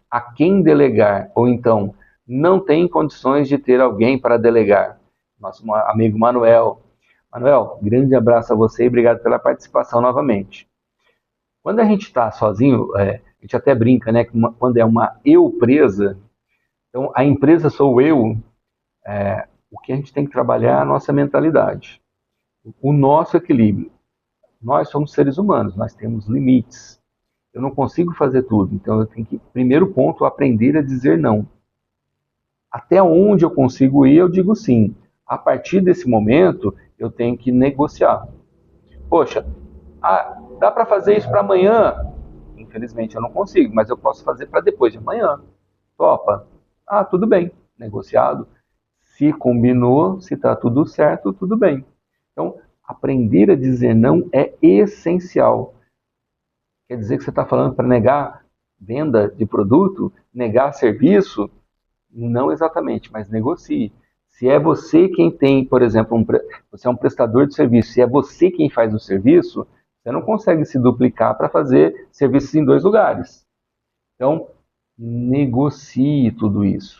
a quem delegar, ou então não tem condições de ter alguém para delegar? Nosso amigo Manuel. Manuel, grande abraço a você e obrigado pela participação novamente. Quando a gente está sozinho, a gente até brinca, né? Quando é uma eu presa, então a empresa sou eu, o que a gente tem que trabalhar é a nossa mentalidade, o nosso equilíbrio. Nós somos seres humanos, nós temos limites. Eu não consigo fazer tudo, então eu tenho que, primeiro ponto, aprender a dizer não. Até onde eu consigo ir, eu digo sim. A partir desse momento, eu tenho que negociar. Poxa, dá para fazer isso para amanhã? Infelizmente eu não consigo, mas eu posso fazer para depois de amanhã. Topa? Tudo bem, negociado. Se combinou, se está tudo certo, tudo bem. Então, aprender a dizer não é essencial. Quer dizer que você está falando para negar venda de produto, negar serviço? Não exatamente, mas negocie. Se é você quem tem, por exemplo, você é um prestador de serviço, se é você quem faz o serviço, você não consegue se duplicar para fazer serviços em 2 lugares. Então, negocie tudo isso.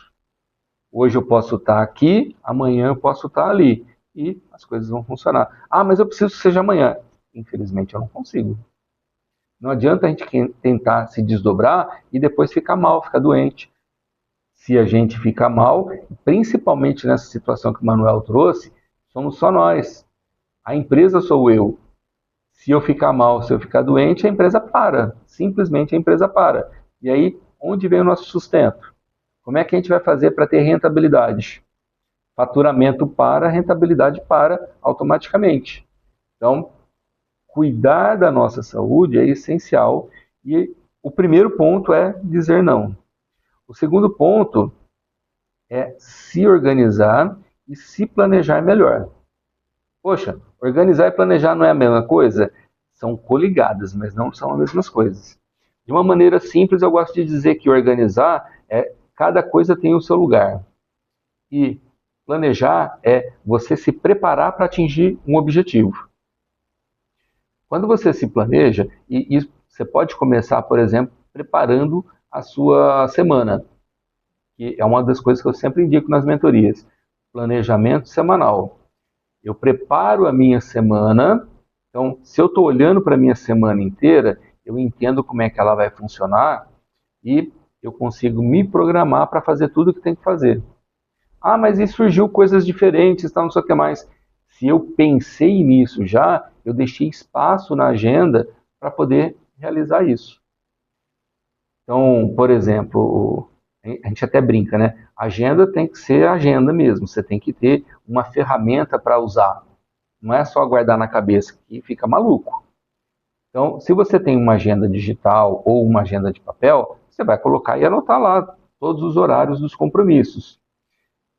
Hoje eu posso estar aqui, amanhã eu posso estar ali. E as coisas vão funcionar. Mas eu preciso que seja amanhã. Infelizmente eu não consigo. Não adianta a gente tentar se desdobrar e depois ficar mal, ficar doente. Se a gente ficar mal, principalmente nessa situação que o Manuel trouxe, somos só nós. A empresa sou eu. Se eu ficar mal, se eu ficar doente, a empresa para. Simplesmente a empresa para. E aí, onde vem o nosso sustento? Como é que a gente vai fazer para ter rentabilidade? Faturamento para, rentabilidade para automaticamente. Então, cuidar da nossa saúde é essencial e o primeiro ponto é dizer não. O segundo ponto é se organizar e se planejar melhor. Poxa, organizar e planejar não é a mesma coisa? São coligadas, mas não são as mesmas coisas. De uma maneira simples, eu gosto de dizer que organizar é cada coisa tem o seu lugar. E planejar é você se preparar para atingir um objetivo. Quando você se planeja, e você pode começar, por exemplo, preparando a sua semana, que é uma das coisas que eu sempre indico nas mentorias. Planejamento semanal. Eu preparo a minha semana, então, se eu estou olhando para a minha semana inteira, eu entendo como é que ela vai funcionar e eu consigo me programar para fazer tudo o que tem que fazer. Ah, mas e surgiu coisas diferentes, tal, não sei o que mais. Se eu pensei nisso já, eu deixei espaço na agenda para poder realizar isso. Então, por exemplo, a gente até brinca, né? A agenda tem que ser agenda mesmo, você tem que ter uma ferramenta para usar. Não é só guardar na cabeça, que fica maluco. Então, se você tem uma agenda digital ou uma agenda de papel, você vai colocar e anotar lá todos os horários dos compromissos.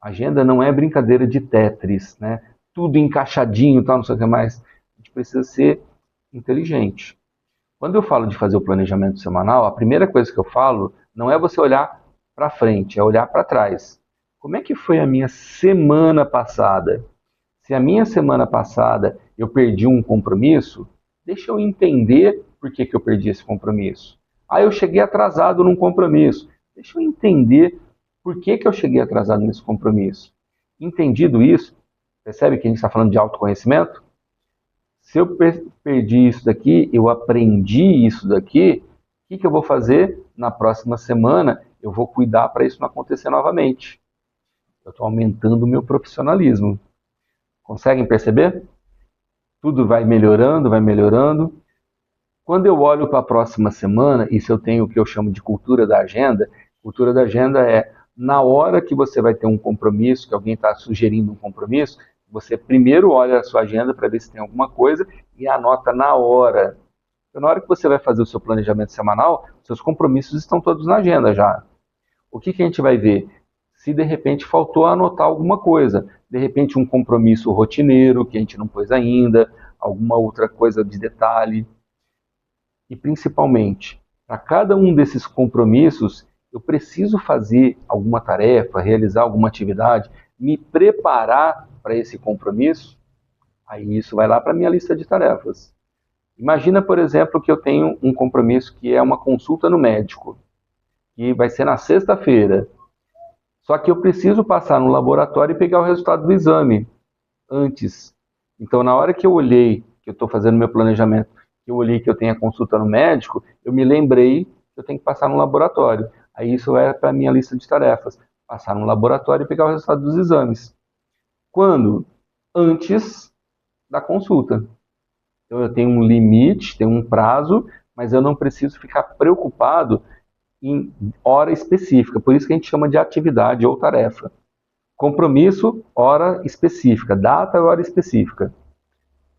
A agenda não é brincadeira de Tetris, né? Tudo encaixadinho, tal, não sei o que mais. A gente precisa ser inteligente. Quando eu falo de fazer o planejamento semanal, a primeira coisa que eu falo não é você olhar para frente, é olhar para trás. Como é que foi a minha semana passada? Se a minha semana passada eu perdi um compromisso, deixa eu entender por que eu perdi esse compromisso. Ah, eu cheguei atrasado num compromisso. Deixa eu entender por que eu cheguei atrasado nesse compromisso. Entendido isso, percebe que a gente está falando de autoconhecimento? Se eu perdi isso daqui, eu aprendi isso daqui, o que eu vou fazer na próxima semana? Eu vou cuidar para isso não acontecer novamente. Eu estou aumentando o meu profissionalismo. Conseguem perceber? Tudo vai melhorando, vai melhorando. Quando eu olho para a próxima semana, e se eu tenho o que eu chamo de cultura da agenda é na hora que você vai ter um compromisso, que alguém está sugerindo um compromisso, você primeiro olha a sua agenda para ver se tem alguma coisa e anota na hora. Então, na hora que você vai fazer o seu planejamento semanal, seus compromissos estão todos na agenda já. O que a gente vai ver? Se de repente faltou anotar alguma coisa, de repente um compromisso rotineiro que a gente não pôs ainda, alguma outra coisa de detalhe. E principalmente, para cada um desses compromissos, eu preciso fazer alguma tarefa, realizar alguma atividade, me preparar para esse compromisso. Aí isso vai lá para a minha lista de tarefas. Imagina, por exemplo, que eu tenho um compromisso que é uma consulta no médico, que vai ser na sexta-feira. Só que eu preciso passar no laboratório e pegar o resultado do exame antes. Então, na hora que eu olhei, que eu estou fazendo meu planejamento, que eu olhei que eu tenho a consulta no médico, eu me lembrei que eu tenho que passar no laboratório. Aí isso é para a minha lista de tarefas. Passar no laboratório e pegar o resultado dos exames. Quando? Antes da consulta. Então eu tenho um limite, tenho um prazo, mas eu não preciso ficar preocupado em hora específica. Por isso que a gente chama de atividade ou tarefa. Compromisso, hora específica. Data, hora específica.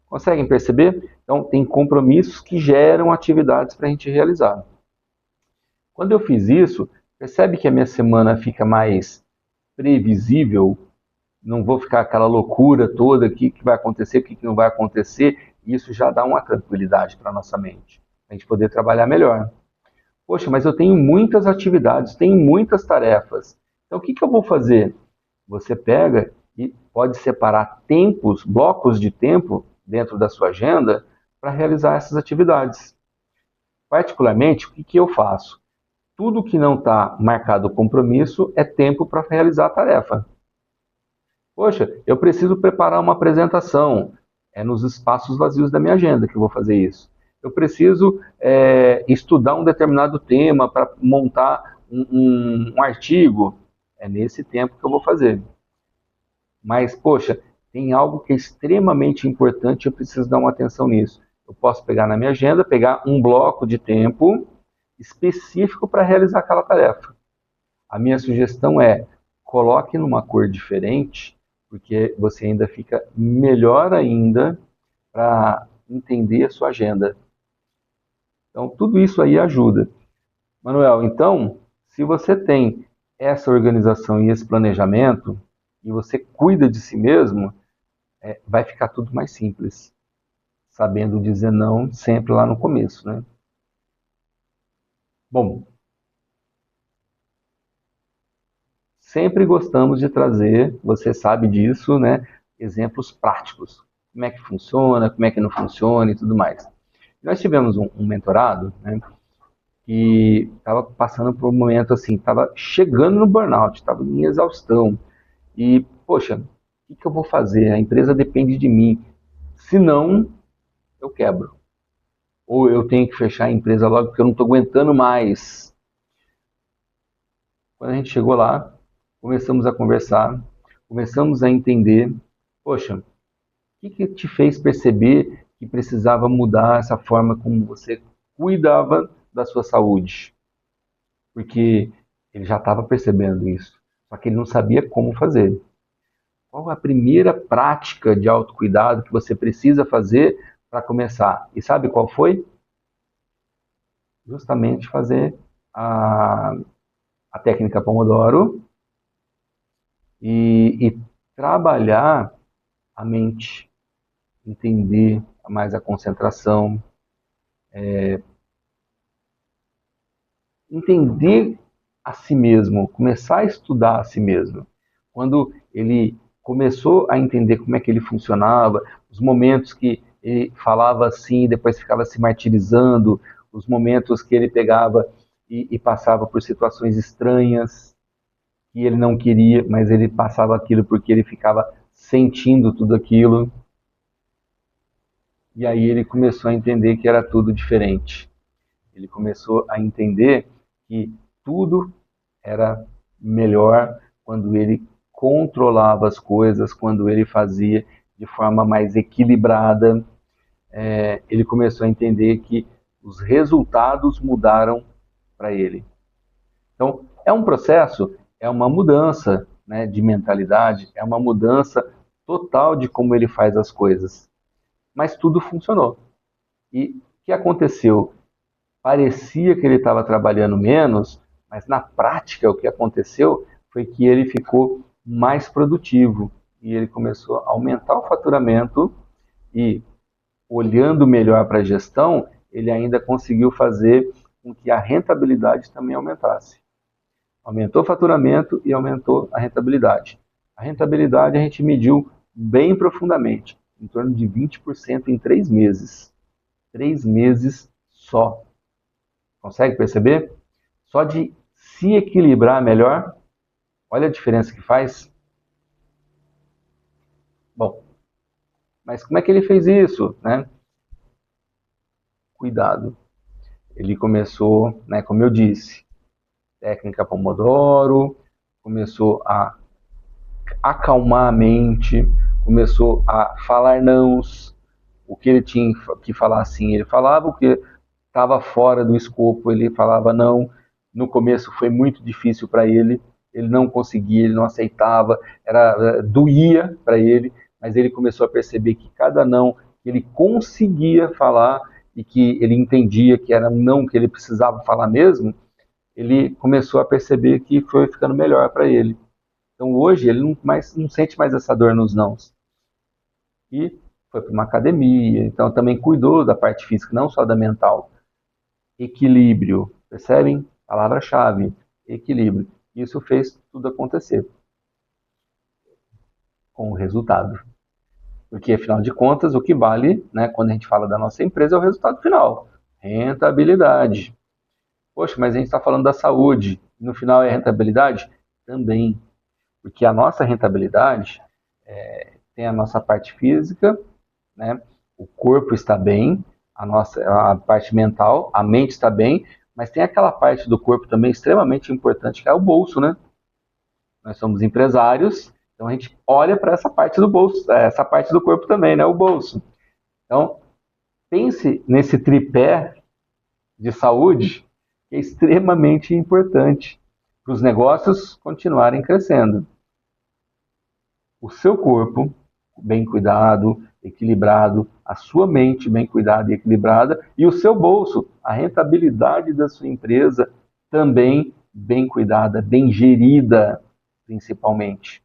Conseguem perceber? Então tem compromissos que geram atividades para a gente realizar. Quando eu fiz isso, percebe que a minha semana fica mais previsível? Não vou ficar aquela loucura toda, o que vai acontecer, o que não vai acontecer. Isso já dá uma tranquilidade para a nossa mente, para a gente poder trabalhar melhor. Poxa, mas eu tenho muitas atividades, tenho muitas tarefas. Então o que eu vou fazer? Você pega e pode separar tempos, blocos de tempo dentro da sua agenda para realizar essas atividades. Particularmente, o que eu faço? Tudo que não está marcado compromisso é tempo para realizar a tarefa. Poxa, eu preciso preparar uma apresentação. É nos espaços vazios da minha agenda que eu vou fazer isso. Eu preciso estudar um determinado tema para montar um artigo. É nesse tempo que eu vou fazer. Mas, poxa, tem algo que é extremamente importante e eu preciso dar uma atenção nisso. Eu posso pegar na minha agenda, pegar um bloco de tempo específico para realizar aquela tarefa. A minha sugestão é, coloque numa cor diferente, porque você ainda fica melhor ainda para entender a sua agenda. Então, tudo isso aí ajuda. Manuel, então, se você tem essa organização e esse planejamento, e você cuida de si mesmo, vai ficar tudo mais simples, sabendo dizer não sempre lá no começo, né? Bom, sempre gostamos de trazer, você sabe disso, né? Exemplos práticos. Como é que funciona, como é que não funciona e tudo mais. Nós tivemos um mentorado, né? Que estava passando por um momento assim, estava chegando no burnout, estava em exaustão. E, poxa, o que eu vou fazer? A empresa depende de mim. Se não, eu quebro. Ou eu tenho que fechar a empresa logo porque eu não estou aguentando mais. Quando a gente chegou lá, começamos a conversar, começamos a entender, poxa, o que te fez perceber que precisava mudar essa forma como você cuidava da sua saúde? Porque ele já estava percebendo isso, só que ele não sabia como fazer. Qual a primeira prática de autocuidado que você precisa fazer para começar? E sabe qual foi? Justamente fazer a técnica Pomodoro e trabalhar a mente, entender mais a concentração, entender a si mesmo, começar a estudar a si mesmo. Quando ele começou a entender como é que ele funcionava, os momentos que ele falava assim e depois ficava se martirizando, os momentos que ele pegava e passava por situações estranhas que ele não queria, mas ele passava aquilo porque ele ficava sentindo tudo aquilo. E aí ele começou a entender que era tudo diferente. Ele começou a entender que tudo era melhor quando ele controlava as coisas, quando ele fazia de forma mais equilibrada. Ele começou a entender que os resultados mudaram para ele. Então, é um processo, é uma mudança, né, de mentalidade, é uma mudança total de como ele faz as coisas. Mas tudo funcionou. E o que aconteceu? Parecia que ele estava trabalhando menos, mas na prática o que aconteceu foi que ele ficou mais produtivo e ele começou a aumentar o faturamento e, olhando melhor para a gestão, ele ainda conseguiu fazer com que a rentabilidade também aumentasse. Aumentou o faturamento e aumentou a rentabilidade. A rentabilidade a gente mediu bem profundamente, em torno de 20% em 3 meses. 3 meses só. Consegue perceber? Só de se equilibrar melhor, olha a diferença que faz. Bom, mas como é que ele fez isso, né? Cuidado. Ele começou, né, como eu disse, técnica Pomodoro, começou a acalmar a mente, começou a falar nãos, o que ele tinha que falar sim, ele falava, o que estava fora do escopo, ele falava não. No começo foi muito difícil para ele não conseguia, ele não aceitava, doía para ele, mas ele começou a perceber que cada não que ele conseguia falar e que ele entendia que era um não que ele precisava falar mesmo, ele começou a perceber que foi ficando melhor para ele. Então hoje ele não sente mais essa dor nos nãos. E foi para uma academia, então também cuidou da parte física, não só da mental. Equilíbrio, percebem? Palavra-chave, equilíbrio. Isso fez tudo acontecer com o resultado. Porque, afinal de contas, o que vale, né, quando a gente fala da nossa empresa é o resultado final. Rentabilidade. Poxa, mas a gente está falando da saúde. No final é rentabilidade? Também. Porque a nossa rentabilidade tem a nossa parte física, né, o corpo está bem, a parte mental, a mente está bem, mas tem aquela parte do corpo também extremamente importante, que é o bolso, né? Nós somos empresários, então a gente olha para essa parte do bolso, essa parte do corpo também, né? O bolso. Então, pense nesse tripé de saúde, que é extremamente importante para os negócios continuarem crescendo. O seu corpo bem cuidado, equilibrado, a sua mente bem cuidada e equilibrada, e o seu bolso, a rentabilidade da sua empresa também bem cuidada, bem gerida, principalmente.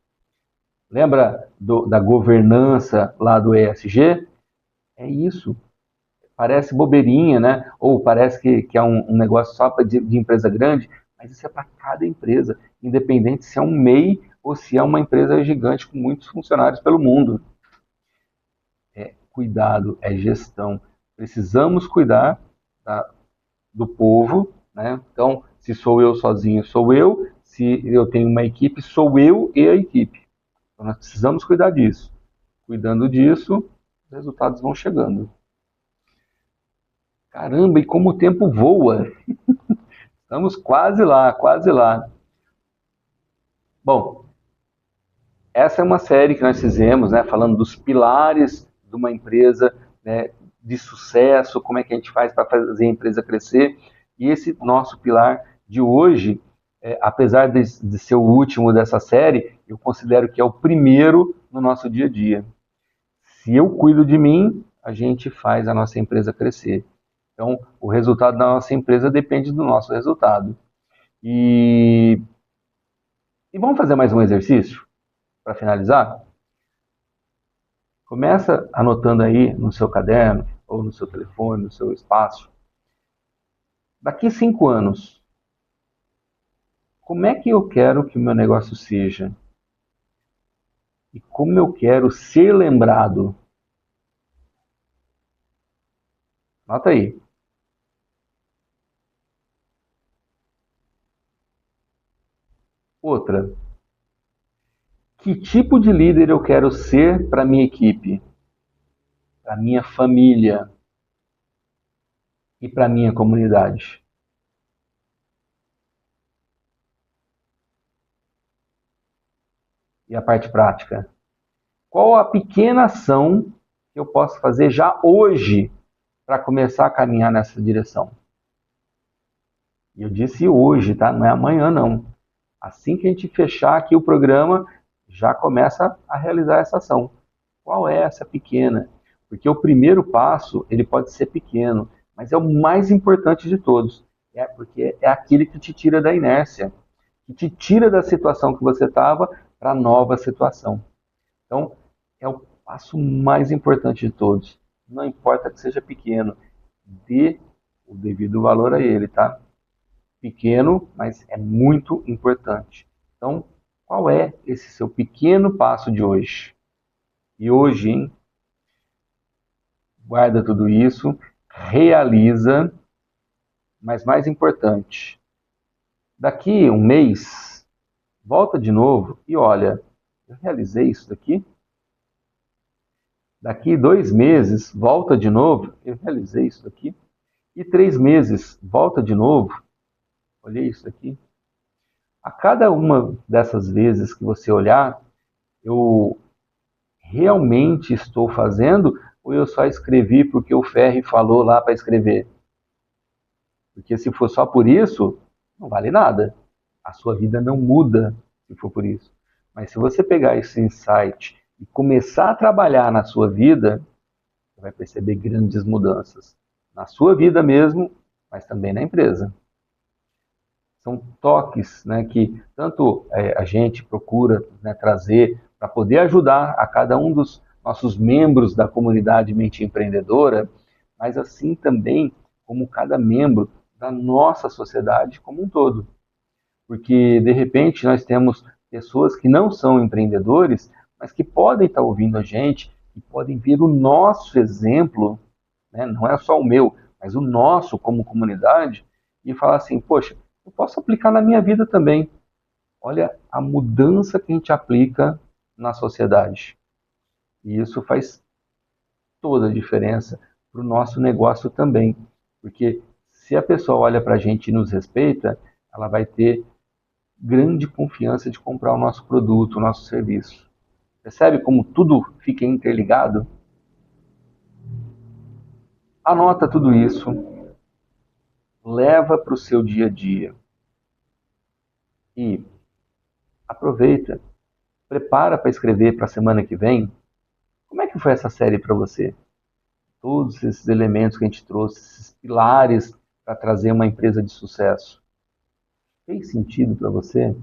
Lembra da governança lá do ESG? É isso. Parece bobeirinha, né? Ou parece que é um negócio só de empresa grande, mas isso é para cada empresa, independente se é um MEI ou se é uma empresa gigante com muitos funcionários pelo mundo. É cuidado, é gestão. Precisamos cuidar do povo, né? Então, se sou eu sozinho, sou eu. Se eu tenho uma equipe, sou eu e a equipe. Então, nós precisamos cuidar disso. Cuidando disso, os resultados vão chegando. Caramba, e como o tempo voa! Estamos quase lá, quase lá. Bom, essa é uma série que nós fizemos, né, falando dos pilares de uma empresa, né, de sucesso, como é que a gente faz para fazer a empresa crescer. E esse nosso pilar de hoje, apesar de ser o último dessa série, eu considero que é o primeiro no nosso dia a dia. Se eu cuido de mim, a gente faz a nossa empresa crescer. Então, o resultado da nossa empresa depende do nosso resultado. E vamos fazer mais um exercício para finalizar? Começa anotando aí no seu caderno, ou no seu telefone, no seu espaço. Daqui 5 anos, como é que eu quero que o meu negócio seja? E como eu quero ser lembrado? Anota aí. Outra. Que tipo de líder eu quero ser para minha equipe, para minha família e para minha comunidade? E a parte prática? Qual a pequena ação que eu posso fazer já hoje para começar a caminhar nessa direção? E eu disse hoje, tá? Não é amanhã, não. Assim que a gente fechar aqui o programa, já começa a realizar essa ação. Qual é essa pequena? Porque o primeiro passo, ele pode ser pequeno, mas é o mais importante de todos. Porque é aquele que te tira da inércia, que te tira da situação que você estava para a nova situação. Então, é o passo mais importante de todos. Não importa que seja pequeno, dê o devido valor a ele, tá? Pequeno, mas é muito importante. Então, qual é esse seu pequeno passo de hoje? E hoje, hein? Guarda tudo isso, realiza, mas mais importante, daqui um mês, volta de novo e olha, eu realizei isso daqui? Daqui 2 meses, volta de novo, eu realizei isso daqui? E 3 meses, volta de novo, olhei isso daqui? A cada uma dessas vezes que você olhar, eu realmente estou fazendo ou eu só escrevi porque o Ferri falou lá para escrever? Porque se for só por isso, não vale nada. A sua vida não muda se for por isso. Mas se você pegar esse insight e começar a trabalhar na sua vida, você vai perceber grandes mudanças. Na sua vida mesmo, mas também na empresa. São toques, né, que tanto a gente procura, né, trazer para poder ajudar a cada um dos nossos membros da comunidade Mente Empreendedora, mas assim também como cada membro da nossa sociedade como um todo. Porque, de repente, nós temos pessoas que não são empreendedores, mas que podem estar ouvindo a gente e podem ver o nosso exemplo, né? Não é só o meu, mas o nosso como comunidade, e falar assim, poxa, eu posso aplicar na minha vida também. Olha a mudança que a gente aplica na sociedade. E isso faz toda a diferença para o nosso negócio também. Porque se a pessoa olha para a gente e nos respeita, ela vai ter grande confiança de comprar o nosso produto, o nosso serviço. Percebe como tudo fica interligado? Anota tudo isso, leva para o seu dia a dia e aproveita, prepara para escrever para a semana que vem. Como é que foi essa série para você? Todos esses elementos que a gente trouxe, esses pilares para trazer uma empresa de sucesso. Fez sentido para você?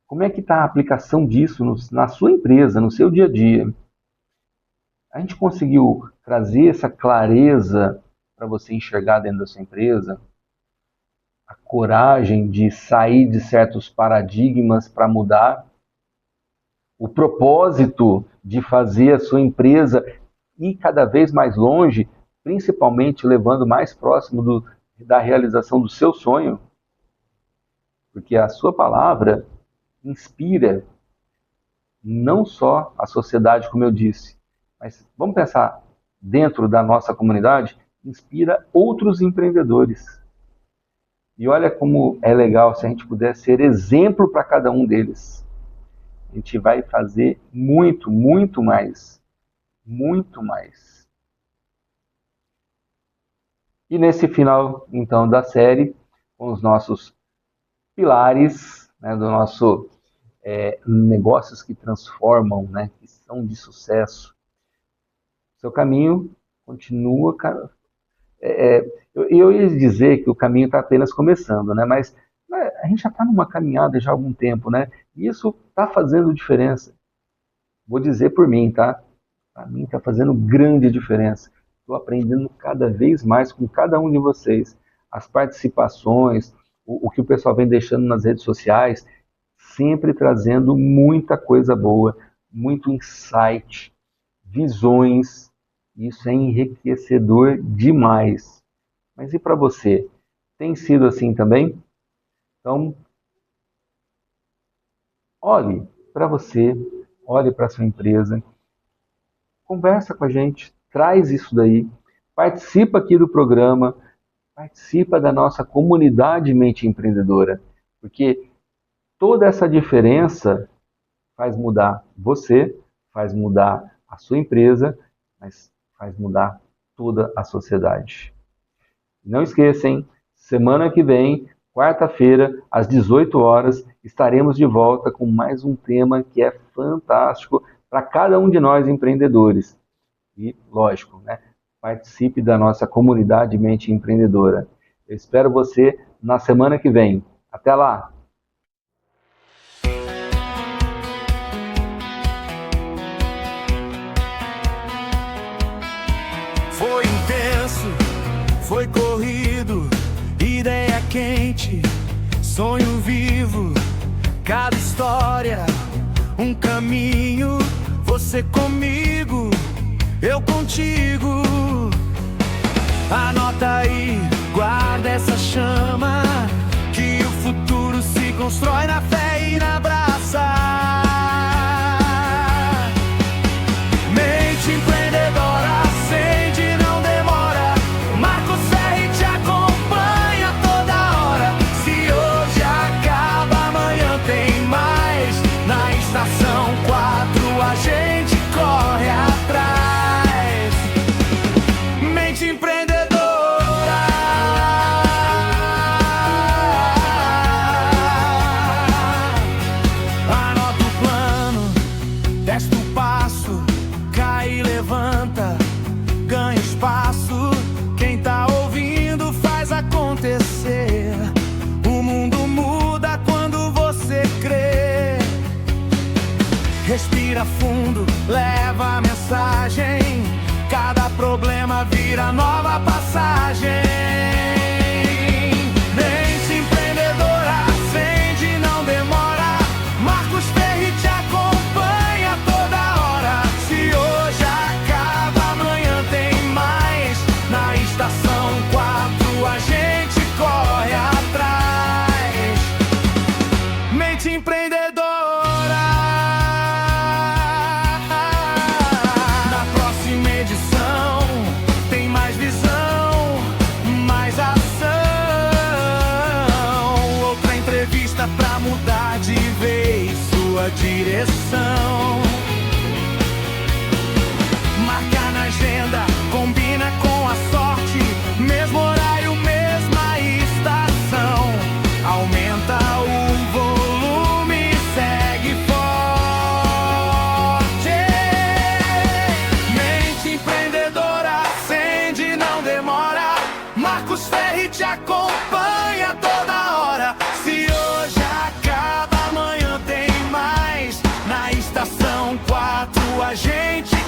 Como é que está a aplicação disso na sua empresa, no seu dia a dia? A gente conseguiu trazer essa clareza para você enxergar dentro da sua empresa? A coragem de sair de certos paradigmas para mudar? O propósito de fazer a sua empresa ir cada vez mais longe, principalmente levando mais próximo da realização do seu sonho? Porque a sua palavra inspira não só a sociedade, como eu disse, mas vamos pensar dentro da nossa comunidade, inspira outros empreendedores. E olha como é legal se a gente puder ser exemplo para cada um deles. A gente vai fazer muito, muito mais. Muito mais. E nesse final, então, da série, com os nossos pilares, né, do nosso negócios que transformam, né, que são de sucesso. Seu caminho continua, cara. Eu ia dizer que o caminho está apenas começando, né? Mas a gente já está numa caminhada já há algum tempo, né? E isso está fazendo diferença. Vou dizer por mim, tá? Para mim está fazendo grande diferença. Estou aprendendo cada vez mais com cada um de vocês. As participações, o que o pessoal vem deixando nas redes sociais, sempre trazendo muita coisa boa, muito insight, visões. Isso é enriquecedor demais. Mas e para você? Tem sido assim também? Então, olhe para você, olhe para a sua empresa, conversa com a gente, traz isso daí, participa aqui do programa, participa da nossa comunidade Mente Empreendedora, porque toda essa diferença faz mudar você, faz mudar a sua empresa, mas faz mudar toda a sociedade. Não esqueçam, semana que vem, quarta-feira, às 18 horas, estaremos de volta com mais um tema que é fantástico para cada um de nós empreendedores. E, lógico, né, participe da nossa comunidade Mente Empreendedora. Eu espero você na semana que vem. Até lá! Foi intenso, foi corrido, ideia quente, sonho vivo, cada história, um caminho, você comigo, eu contigo. Anota aí, guarda essa chama, que o futuro se constrói na fé e na abraça. Mente empreendedora, acende, não demora. Marcos Ferri te acompanha toda hora. Se hoje acaba, amanhã tem mais. Na estação 4 a gente corre atrás. Mente empreendedora. Anota o plano, testa o passo, cai e levanta, ganha espaço. Quem tá ouvindo faz acontecer. O mundo muda quando você crê. Respira fundo, leva a mensagem. Cada problema vira nova passagem. Mente empreendedora, acende, não demora. Marcos Ferri te acompanha toda hora. Se hoje acaba, amanhã tem mais. Na estação 4 a gente corre atrás. Mente empreendedora. Na próxima edição tem mais visão, mais ação. Outra entrevista pra mudar de vez sua direção. Marca na agenda, combina com a sorte. Mesmo horário, mesma estação. Aumenta o volume, segue forte. Mente empreendedora, acende, não demora. Marcos Ferri te acompanha toda hora. Se hoje acaba, amanhã tem a gente